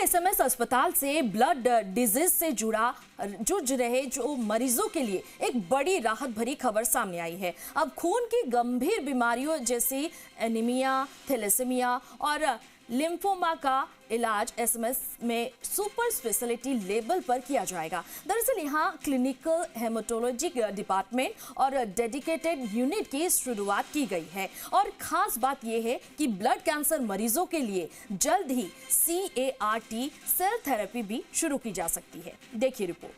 SMS अस्पताल से blood disease से जूझ रहे जो मरीजों के लिए एक बड़ी राहत भरी खबर सामने आई है। अब खून की गंभीर बीमारियों जैसी एनीमिया, थैलेसीमिया और लिम्फोमा का इलाज एसएमएस में सुपर स्पेशलिटी लेवल पर किया जाएगा। दरअसल यहाँ क्लिनिकल हेमाटोलॉजी डिपार्टमेंट और डेडिकेटेड यूनिट की शुरुआत की गई है और खास बात यह है कि ब्लड कैंसर मरीजों के लिए जल्द ही CAR-T सेल थेरेपी भी शुरू की जा सकती है। देखिए रिपोर्ट।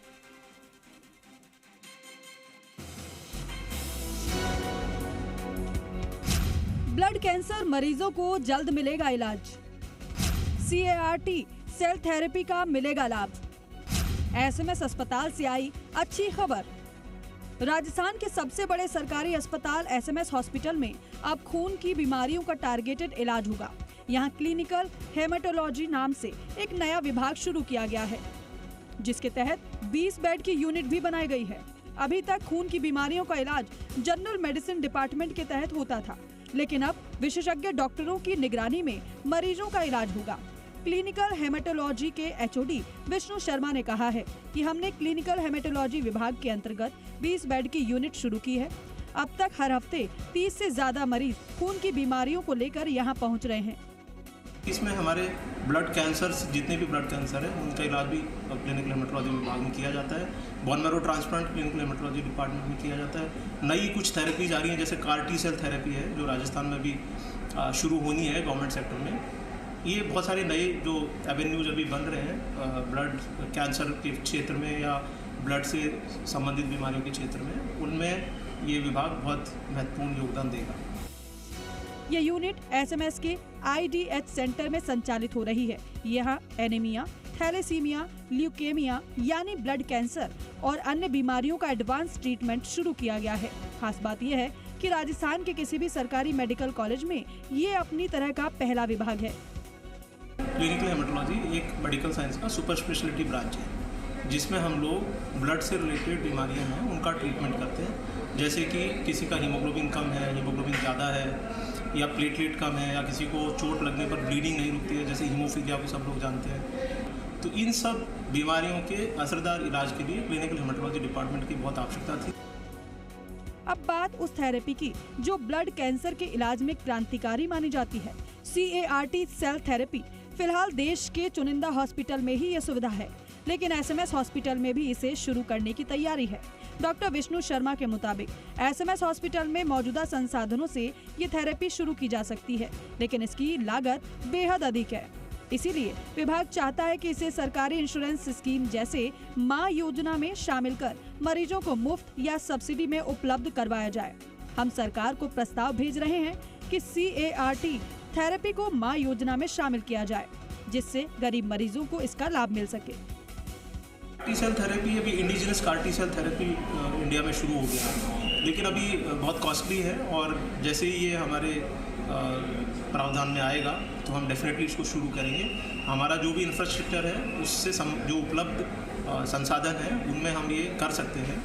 ब्लड कैंसर मरीजों को जल्द मिलेगा इलाज। CAR-T सेल थेरेपी का मिलेगा लाभ। एसएमएस अस्पताल से आई अच्छी खबर। राजस्थान के सबसे बड़े सरकारी अस्पताल एसएमएस हॉस्पिटल में अब खून की बीमारियों का टारगेटेड इलाज होगा। यहाँ क्लिनिकल हेमाटोलॉजी नाम से एक नया विभाग शुरू किया गया है, जिसके तहत 20 बेड की यूनिट भी बनाई गई है। अभी तक खून की बीमारियों का इलाज जनरल मेडिसिन डिपार्टमेंट के तहत होता था, लेकिन अब विशेषज्ञ डॉक्टरों की निगरानी में मरीजों का इलाज होगा। क्लिनिकल हेमाटोलॉजी के HOD विष्णु शर्मा ने कहा है कि हमने क्लिनिकल हेमाटोलॉजी विभाग के अंतर्गत 20 बेड की यूनिट शुरू की है। अब तक हर हफ्ते 30 से ज्यादा मरीज खून की बीमारियों को लेकर यहाँ पहुँच रहे हैं। इसमें हमारे ब्लड कैंसर जितने भी ब्लड कैंसर है उनका इलाज भी क्लिनिकल हेमाटोलॉजी विभाग में किया जाता है। Bone marrow transplant clinical haematology department में किया जाता है। नई कुछ थेरेपीज आ रही हैं, जैसे CAR-T सेल थेरेपी है जो राजस्थान में भी शुरू होनी है गवर्नमेंट सेक्टर में। ये बहुत सारे नए जो एवेन्यूज अभी बन रहे हैं ब्लड कैंसर के क्षेत्र में या ब्लड से संबंधित बीमारियों के क्षेत्र में, उनमें ये विभाग बहुत महत्वपूर्ण योगदान देगा। ये यूनिट एसएमएस के IDH सेंटर में संचालित हो रही है। यहाँ एनीमिया, थैलेसीमिया, ल्यूकेमिया यानी ब्लड कैंसर और अन्य बीमारियों का एडवांस ट्रीटमेंट शुरू किया गया है। खास बात यह है कि राजस्थान के किसी भी सरकारी मेडिकल कॉलेज में ये अपनी तरह का पहला विभाग है। क्लिनिकल हेमाटोलॉजी एक मेडिकल साइंस का सुपर स्पेशलिटी ब्रांच है, जिसमें हम लोग ब्लड से रिलेटेड बीमारियां हैं उनका ट्रीटमेंट करते हैं। जैसे कि किसी का हीमोग्लोबिन कम है, हीमोग्लोबिन ज़्यादा है, या प्लेटलेट कम है, या किसी को चोट लगने पर ब्लीडिंग नहीं रुकती है, जैसे हीमोफीलिया को सब लोग जानते हैं। तो इन सब बीमारियों के असरदार इलाज के लिए क्लिनिकल हेमाटोलॉजी डिपार्टमेंट की बहुत आवश्यकता थी। अब बात उस थेरेपी की जो ब्लड कैंसर के इलाज में क्रांतिकारी मानी जाती है। CAR-T सेल थेरेपी फिलहाल देश के चुनिंदा हॉस्पिटल में ही ये सुविधा है, लेकिन एसएमएस हॉस्पिटल में भी इसे शुरू करने की तैयारी है। डॉक्टर विष्णु शर्मा के मुताबिक एसएमएस हॉस्पिटल में मौजूदा संसाधनों से ये थेरेपी शुरू की जा सकती है, लेकिन इसकी लागत बेहद अधिक है। इसीलिए विभाग चाहता है कि इसे सरकारी इंश्योरेंस स्कीम जैसे माँ योजना में शामिल कर मरीजों को मुफ्त या सब्सिडी में उपलब्ध करवाया जाए। हम सरकार को प्रस्ताव भेज रहे हैं कि CAR-T थेरेपी को माँ योजना में शामिल किया जाए, जिससे गरीब मरीजों को इसका लाभ मिल सके। CAR-T सेल थेरेपी अभी indigenous CAR-T cell therapy India में शुरू हो गया है, लेकिन अभी बहुत कॉस्टली है और जैसे ही ये हमारे प्रावधान में आएगा तो हम डेफिनेटली इसको शुरू करेंगे। हमारा जो भी इंफ्रास्ट्रक्चर है उससे जो उपलब्ध संसाधन है उनमें हम ये कर सकते हैं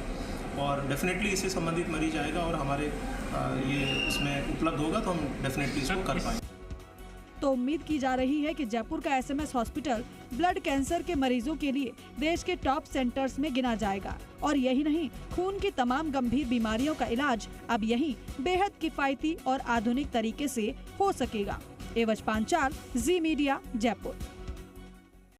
और डेफिनेटली इससे संबंधित मरीज आएगा और हमारे ये इसमें उपलब्ध होगा तो हम डेफिनेटली इसको कर पाएंगे। तो उम्मीद की जा रही है कि जयपुर का एसएमएस हॉस्पिटल ब्लड कैंसर के मरीजों के लिए देश के टॉप सेंटर्स में गिना जाएगा और यही नहीं, खून की तमाम गंभीर बीमारियों का इलाज अब यहीं बेहद किफायती और आधुनिक तरीके से हो सकेगा। एवज पांचाल, जी मीडिया, जयपुर।